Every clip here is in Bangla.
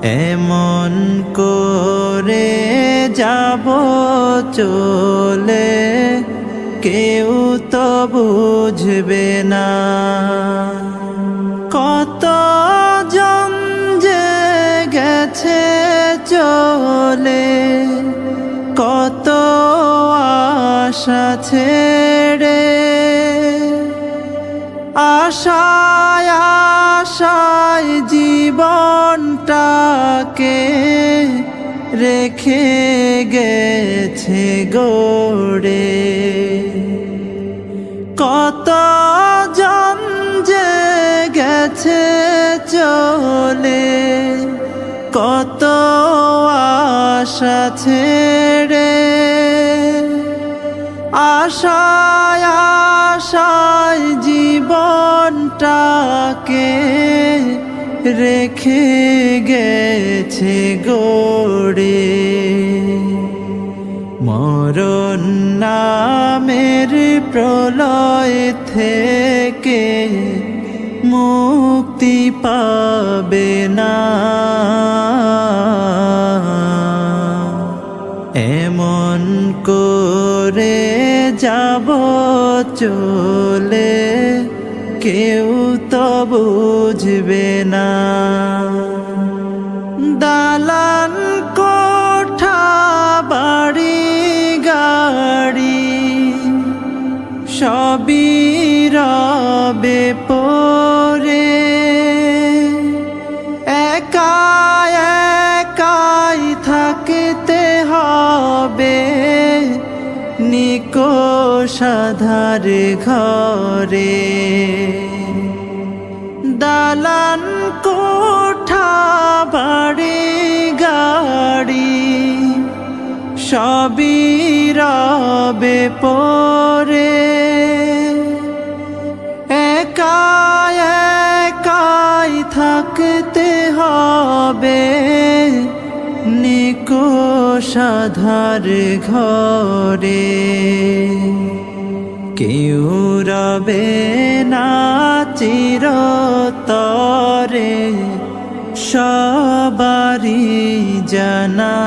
এমন করে যাব চলে কেউ তো বুঝবে না। কত জন যে গেছে চলে, কত আশা ছেড়ে, আশায় আশায় জীবনটাকে রেখে গেছে গড়ে। কত জন যে গেছে চলে, কত আশা ছেড়ে, আশায় আশায় জীবনটাকে রেখে গেছে গড়ে। মরণ নামের প্রলয় থেকে মুক্তি পাবে না। এমন করে যাব চলে কেউ তো বুঝবে না। দালান কোঠা বাড়ি গাড়ি সবই রবে পড়ে, একা একাই থাকতে হবে নিকোষ আঁধার ঘরে। দালান কোঠা বাড়ি গাড়ি সবই রবে পড়ে, একা একাই থাকতে হবে নিকোষ আঁধার ঘরে। কেউ রবে না চিরতরে সবারই জানা।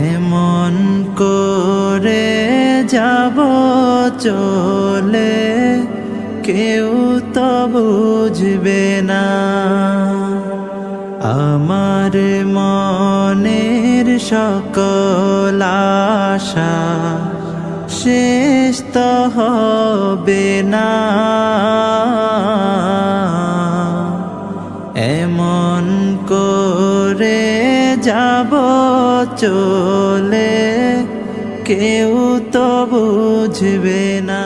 এমন করে যাব চলে কেউ তো বুঝবে না। আমার মনের সকল আশা শেষ তো হবে না। এমন করে যাব চলে কেউ তো বুঝবে না।